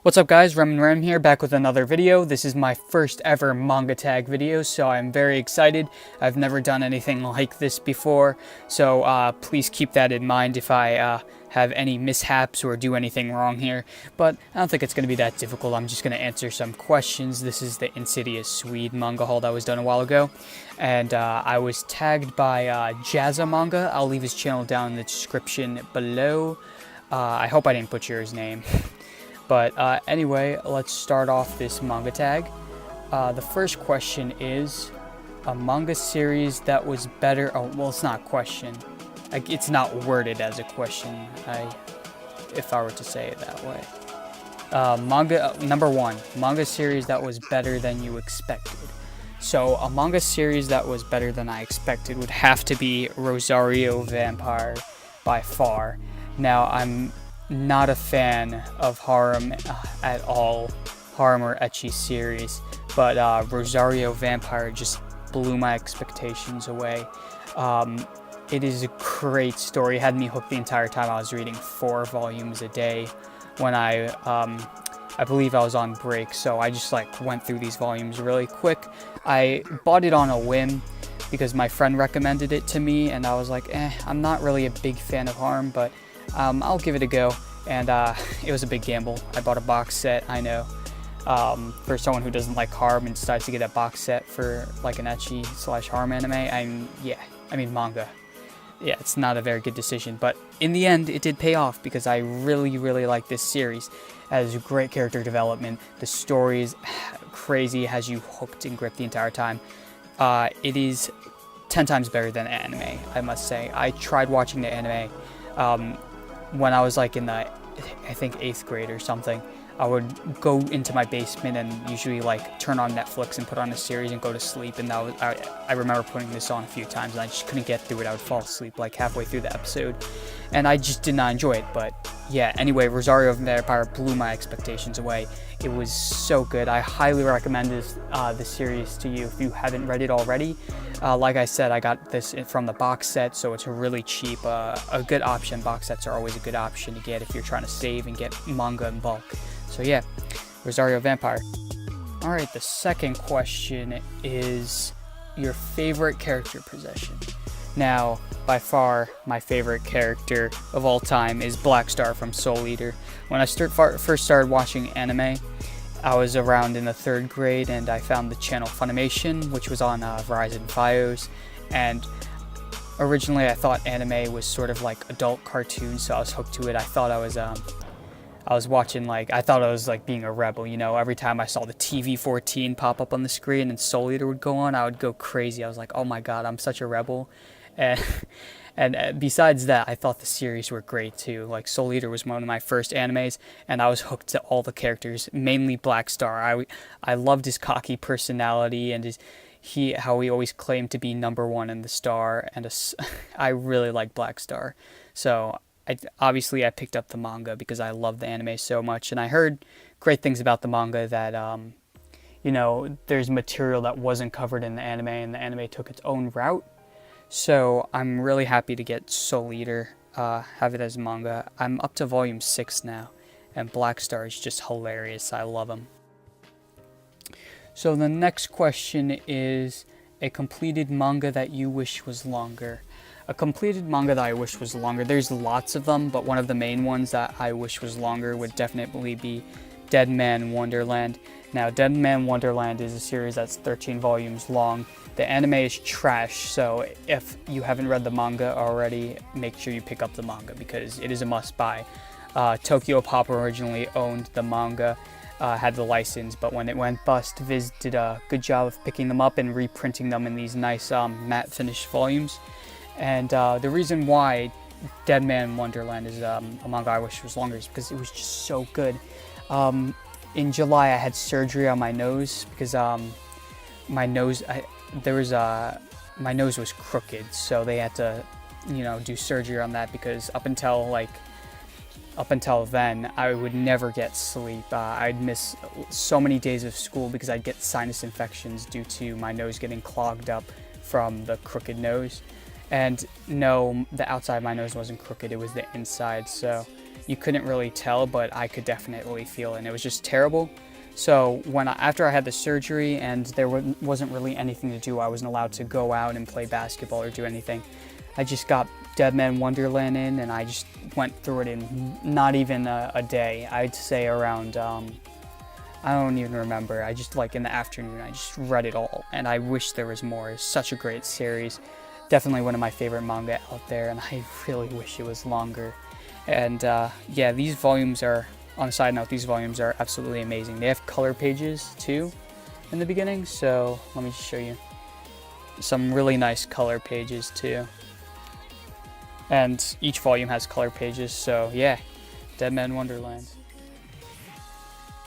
What's up guys, Rem&Ram here, back with another video. This is my first ever manga tag video, so I'm very excited. I've never done anything like this before, so please keep that in mind if I have any mishaps or do anything wrong here. But I don't think it's going to be that difficult. I'm just going to answer some questions. This is the InsidiousSwede's manga haul that was done a while ago, and I was tagged by Jazza Manga. I'll leave his channel down in the description below. I hope I didn't butcher his name. But anyway, let's start off this manga tag. The first question is a manga series that was better. Oh, well, it's not a question. It's not worded as a question, if I were to say it that way. Number one, manga series that was better than you expected. So a manga series that was better than I expected would have to be Rosario Vampire by far. Now, I'm not a fan of harem at all, harem or ecchi series, but Rosario Vampire just blew my expectations away. It is a great story. It had me hooked the entire time. I was reading 4 volumes a day when I believe I was on break, so I just went through these volumes really quick. I bought it on a whim because my friend recommended it to me, and I was like, I'm not really a big fan of harem, but I'll give it a go, and it was a big gamble. I bought a box set, I know. For someone who doesn't like harem and decides to get a box set for like an ecchi / harem anime, I mean manga. Yeah, it's not a very good decision, but in the end, it did pay off because I really, really like this series. It has great character development. The story is crazy, has you hooked and gripped the entire time. It is 10 times better than anime, I must say. I tried watching the anime when I was like in the, I think 8th grade or something. I would go into my basement and usually turn on Netflix and put on a series and go to sleep, and that was, I remember putting this on a few times and I just couldn't get through it. I would fall asleep halfway through the episode, and I just did not enjoy it. But yeah, anyway, Rosario Vampire blew my expectations away. It was so good. I highly recommend this series to you if you haven't read it already. Like I said, I got this from the box set, so it's really cheap. A good option. Box sets are always a good option to get if you're trying to save and get manga in bulk. So yeah, Rosario Vampire. Alright, the second question is your favorite character possession. Now, by far, my favorite character of all time is Black Star from Soul Eater. When I first started watching anime, I was around in the 3rd grade, and I found the channel Funimation, which was on Verizon Fios, and originally I thought anime was sort of like adult cartoons, so I was hooked to it. I thought I was watching, I thought I was being a rebel, you know. Every time I saw the TV-14 pop up on the screen and Soul Eater would go on, I would go crazy. I was like, oh my god, I'm such a rebel. And besides that, I thought the series were great too. Soul Eater was one of my first animes, and I was hooked to all the characters, mainly Black Star. I loved his cocky personality and how he always claimed to be #1 in the star, and I really like Black Star. So obviously I picked up the manga because I love the anime so much, and I heard great things about the manga that you know, there's material that wasn't covered in the anime, and the anime took its own route. So I'm really happy to get Soul Eater, have it as manga. I'm up to volume 6 now, and Black Star is just hilarious. I love him. So the next question is a completed manga that you wish was longer. A completed manga that I wish was longer, there's lots of them, but one of the main ones that I wish was longer would definitely be Dead Man Wonderland. Now, Dead Man Wonderland is a series that's 13 volumes long. The anime is trash, so if you haven't read the manga already, make sure you pick up the manga because it is a must-buy. Tokyo Pop originally owned the manga, had the license, but when it went bust, Viz did a good job of picking them up and reprinting them in these nice matte finished volumes. And the reason why Dead Man Wonderland is a manga I wish was longer is because it was just so good. In July, I had surgery on my nose because my nose was crooked, so they had to, you know, do surgery on that because up until then, I would never get sleep. I'd miss so many days of school because I'd get sinus infections due to my nose getting clogged up from the crooked nose. And no, the outside of my nose wasn't crooked, it was the inside, so you couldn't really tell, but I could definitely feel it, and it was just terrible. So after I had the surgery and there wasn't really anything to do, I wasn't allowed to go out and play basketball or do anything. I just got Dead Man Wonderland in, and I just went through it in not even a day. I'd say around, I don't even remember. I just, like, in the afternoon, I just read it all, and I wish there was more. It's such a great series. Definitely one of my favorite manga out there, and I really wish it was longer. And yeah, these volumes are, on a side note, these volumes are absolutely amazing. They have color pages too in the beginning, so let me just show you some really nice color pages too. And each volume has color pages, so yeah, Dead Man Wonderland.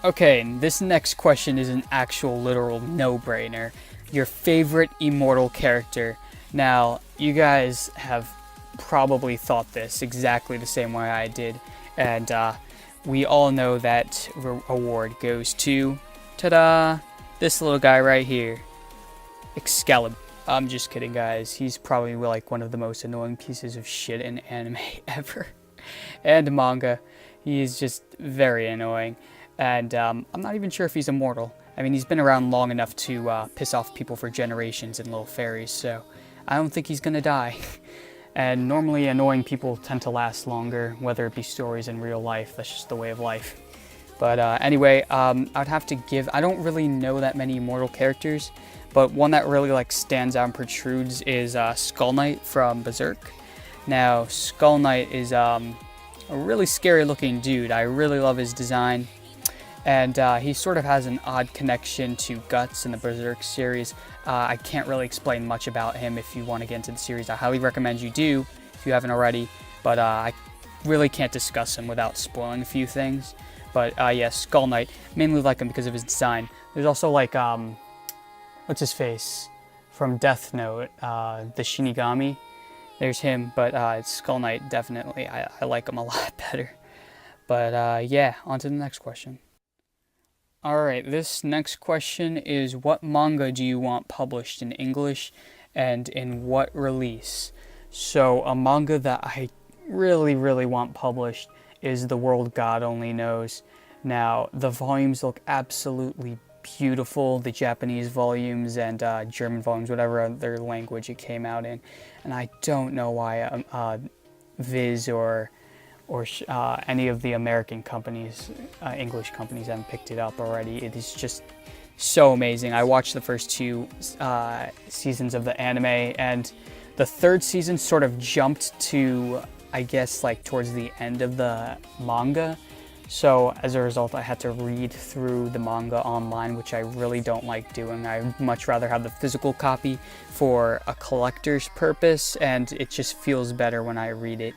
Okay, this next question is an actual literal no-brainer. Your favorite Immortal character. Now, you guys have probably thought this exactly the same way I did, and we all know that award goes to, ta-da, this little guy right here, Excalibur. I'm just kidding, guys. He's probably like one of the most annoying pieces of shit in anime ever, and manga. He is just very annoying, and I'm not even sure if he's immortal. I mean, he's been around long enough to piss off people for generations in little fairies, so I don't think he's gonna die. And normally annoying people tend to last longer, whether it be stories in real life. That's just the way of life. But anyway, I'd have to give, I don't really know that many Immortal characters, but one that really like stands out and protrudes is Skull Knight from Berserk. Now, Skull Knight is a really scary looking dude. I really love his design. And he sort of has an odd connection to Guts in the Berserk series. I can't really explain much about him. If you want to get into the series, I highly recommend you do if you haven't already, but I really can't discuss him without spoiling a few things. But yeah, Skull Knight, mainly like him because of his design. There's also like, what's his face? From Death Note, the Shinigami. There's him, but it's Skull Knight, definitely. I like him a lot better. But yeah, on to the next question. Alright, this next question is, what manga do you want published in English and in what release? So a manga that I really want published is The World God Only Knows. Now, the volumes look absolutely beautiful, the Japanese volumes and German volumes, whatever other language it came out in. And I don't know why Viz or any of the American companies, English companies, haven't picked it up already. It is just so amazing. I watched the first two seasons of the anime, and the third season sort of jumped to, I guess, like towards the end of the manga. So as a result, I had to read through the manga online, which I really don't like doing. I'd much rather have the physical copy for a collector's purpose, and it just feels better when I read it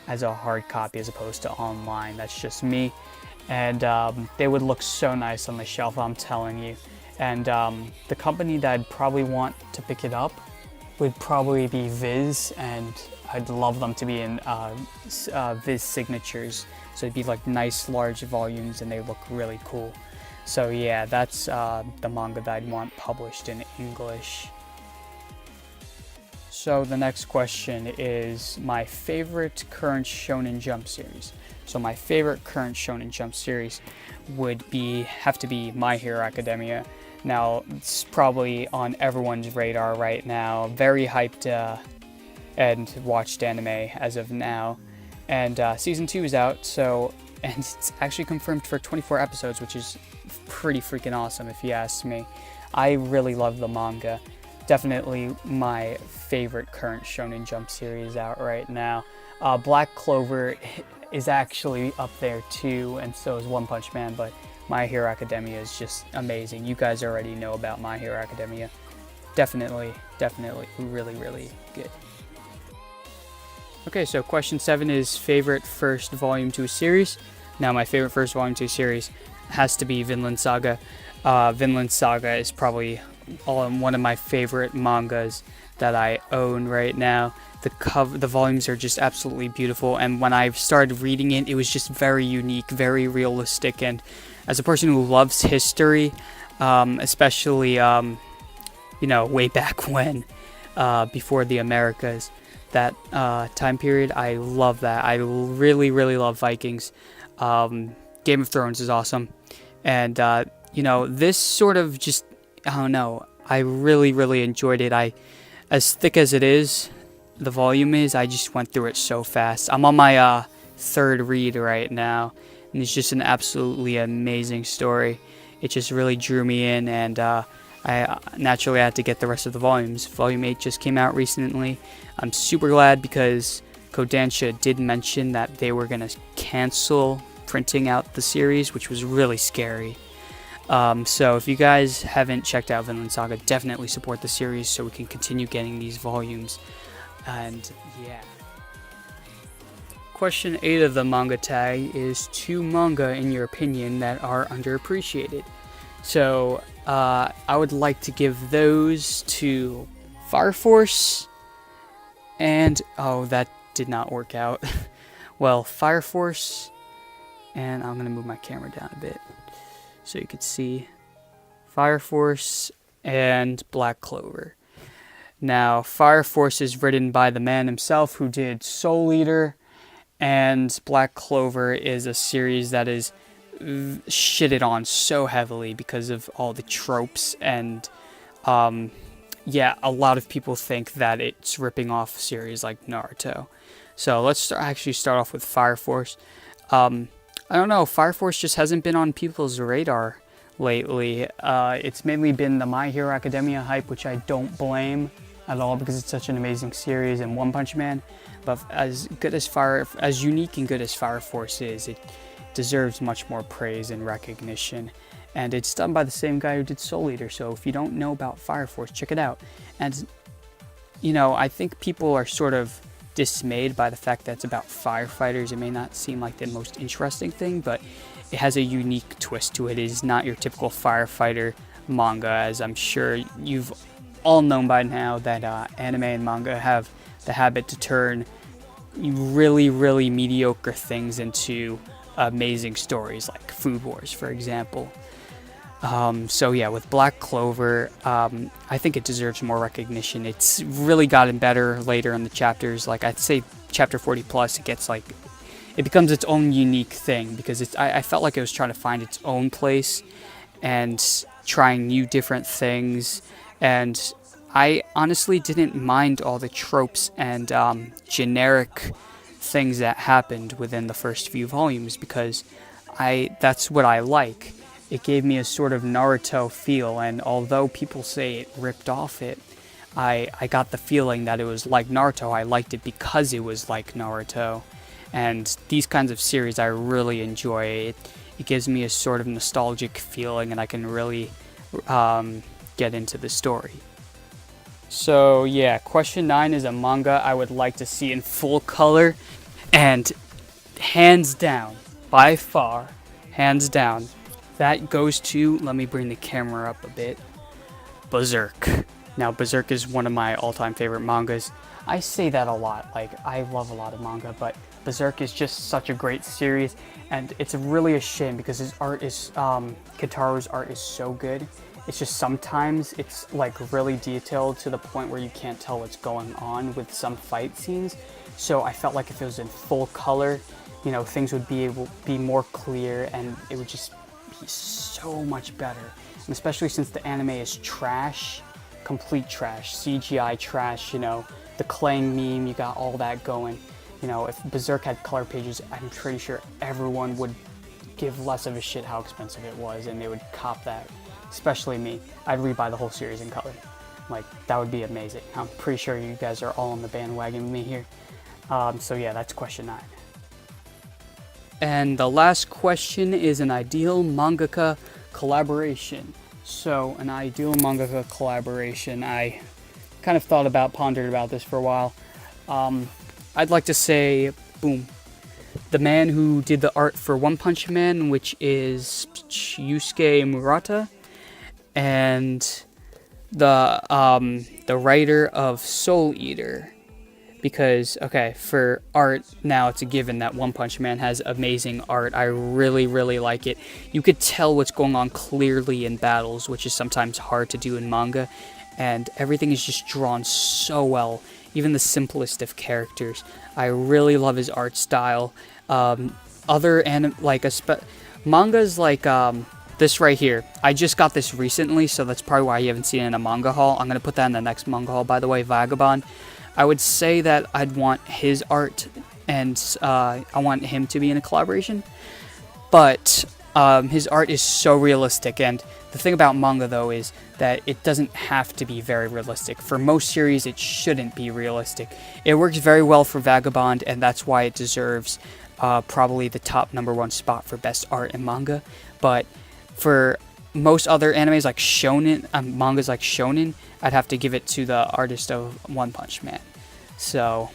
as a hard copy as opposed to online. That's just me. And they would look so nice on the shelf, I'm telling you. And the company that I'd probably want to pick it up would probably be Viz, and I'd love them to be in Viz signatures. So it'd be like nice large volumes and they look really cool. So yeah, that's the manga that I'd want published in English. So the next question is my favorite current Shonen Jump series. So my favorite current Shonen Jump series would have to be My Hero Academia. Now, it's probably on everyone's radar right now. Very hyped and watched anime as of now. And season 2 is out, and it's actually confirmed for 24 episodes, which is pretty freaking awesome if you ask me. I really love the manga. Definitely my favorite current Shonen Jump series out right now. Black Clover is actually up there too, and so is One Punch Man, but My Hero Academia is just amazing. You guys already know about My Hero Academia. Definitely really good. Okay, so question 7 is favorite first volume to a series. Now, my favorite first volume to a series has to be Vinland Saga. Vinland Saga is probably one of my favorite mangas that I own right now. The volumes are just absolutely beautiful, and when I started reading it, it was just very unique, very realistic. And as a person who loves history, especially way back when, before the Americas, that time period. I love that. I really, really love Vikings. Game of Thrones is awesome. And, you know, this sort of just, I don't know, I really, really enjoyed it. As thick as it is, the volume is, I just went through it so fast. I'm on my third read right now, and it's just an absolutely amazing story. It just really drew me in, and I naturally had to get the rest of the volumes. Volume 8 just came out recently. I'm super glad because Kodansha did mention that they were going to cancel printing out the series, which was really scary. So if you guys haven't checked out Vinland Saga, definitely support the series so we can continue getting these volumes. And yeah. Question 8 of the manga tag is 2 manga in your opinion that are underappreciated. So I would like to give those to Fire Force and, oh, that did not work out. Well, Fire Force, and I'm going to move my camera down a bit so you could see Fire Force and Black Clover. Now, Fire Force is written by the man himself who did Soul Eater, and Black Clover is a series that is shitted on so heavily because of all the tropes, and yeah, a lot of people think that it's ripping off series like Naruto. So let's actually start off with Fire Force. I don't know, Fire Force just hasn't been on people's radar lately. It's mainly been the My Hero Academia hype, which I don't blame at all because it's such an amazing series, and One Punch Man. But as unique and good as Fire Force is, it deserves much more praise and recognition. And it's done by the same guy who did Soul Eater, so if you don't know about Fire Force, check it out. And, you know, I think people are sort of dismayed by the fact that it's about firefighters. It may not seem like the most interesting thing, but it has a unique twist to it. It is not your typical firefighter manga, as I'm sure you've all known by now that anime and manga have the habit to turn really, really mediocre things into amazing stories, like Food Wars, for example. So yeah, with Black Clover, I think it deserves more recognition. It's really gotten better later in the chapters. Like I'd say chapter 40 plus, it gets like, it becomes its own unique thing because I felt like it was trying to find its own place and trying new different things. And I honestly didn't mind all the tropes and generic things that happened within the first few volumes because that's what I like. It gave me a sort of Naruto feel, and although people say it ripped off it, I got the feeling that it was like Naruto. I liked it because it was like Naruto. And these kinds of series I really enjoy. It gives me a sort of nostalgic feeling, and I can really get into the story. So yeah, question 9 is a manga I would like to see in full color, and hands down, by far, hands down, that goes to, let me bring the camera up a bit, Berserk. Now, Berserk is one of my all-time favorite mangas. I say that a lot, like, I love a lot of manga, but Berserk is just such a great series, and it's really a shame because his art is, Kitaro's art is so good. It's just sometimes it's like really detailed to the point where you can't tell what's going on with some fight scenes. So I felt like if it was in full color, you know, things would be more clear, and it would just be so much better. And especially since the anime is trash, complete trash, CGI trash, you know, the Clang meme, you got all that going. You know, if Berserk had color pages, I'm pretty sure everyone would give less of a shit how expensive it was, and they would cop that. Especially me. I'd rebuy the whole series in color. Like, that would be amazing. I'm pretty sure you guys are all on the bandwagon with me here. So yeah, that's question 9. And the last question is an ideal mangaka collaboration. So, an ideal mangaka collaboration. I kind of pondered about this for a while. I'd like to say, boom, the man who did the art for One Punch Man, which is Yusuke Murata, and the writer of Soul Eater. Because, okay, for art, now it's a given that One Punch Man has amazing art. I really, really like it. You could tell what's going on clearly in battles, which is sometimes hard to do in manga. And everything is just drawn so well. even the simplest of characters. I really love his art style. Mangas like this right here. I just got this recently, so that's probably why you haven't seen it in a manga haul. I'm gonna put that in the next manga haul, by the way. Vagabond. I would say that I'd want his art, and I want him to be in a collaboration. But his art is so realistic, and the thing about manga, though, is that it doesn't have to be very realistic. For most series, it shouldn't be realistic. It works very well for Vagabond, and that's why it deserves probably the top #1 spot for best art in manga. But for most other animes like Shonen, mangas like Shonen, I'd have to give it to the artist of One Punch Man. So,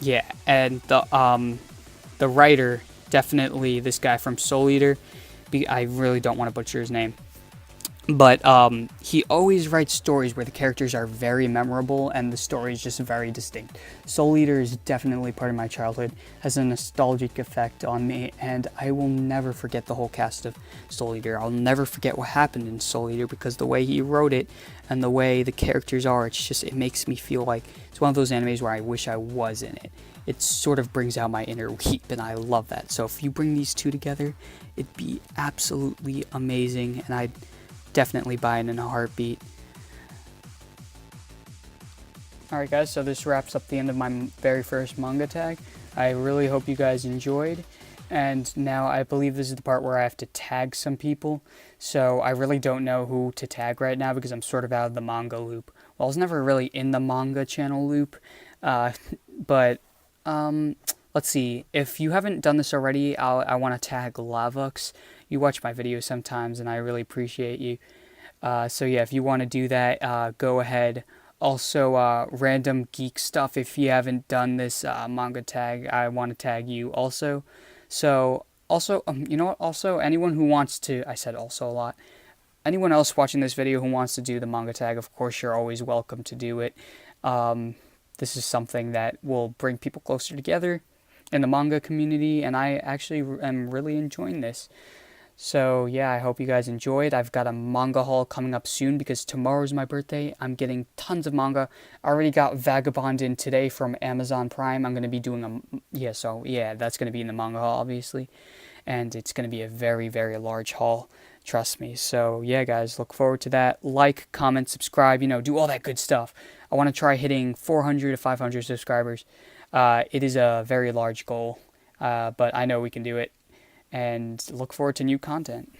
yeah, and the writer, definitely this guy from Soul Eater. I really don't want to butcher his name. But he always writes stories where the characters are very memorable and the story is just very distinct. Soul Eater is definitely part of my childhood, has a nostalgic effect on me, and I will never forget the whole cast of Soul Eater. I'll never forget what happened in Soul Eater, because the way he wrote it and the way the characters are, it makes me feel like it's one of those animes where I wish I was in it. It sort of brings out my inner weep, and I love that. So if you bring these two together, it'd be absolutely amazing, and I'd definitely buy it in a heartbeat. Alright guys, so this wraps up the end of my very first manga tag. I really hope you guys enjoyed, and now I believe this is the part where I have to tag some people. So I really don't know who to tag right now because I'm sort of out of the manga loop. Well, I was never really in the manga channel loop, but let's see. If you haven't done this already, I want to tag Lavux. You watch my videos sometimes, and I really appreciate you. So yeah, if you want to do that, go ahead. Also, Random Geek Stuff, if you haven't done this manga tag, I want to tag you also. So, also, you know what? Also, anyone who wants to, I said also a lot. Anyone else watching this video who wants to do the manga tag, of course, you're always welcome to do it. This is something that will bring people closer together in the manga community, and I actually am really enjoying this. So yeah, I hope you guys enjoyed. I've got a manga haul coming up soon because tomorrow's my birthday. I'm getting tons of manga. I already got Vagabond in today from Amazon Prime. I'm going to be doing that's going to be in the manga haul, obviously. And it's going to be a very, very large haul. Trust me. So yeah, guys, look forward to that. Like, comment, subscribe, do all that good stuff. I want to try hitting 400 to 500 subscribers. It is a very large goal, but I know we can do it. And look forward to new content.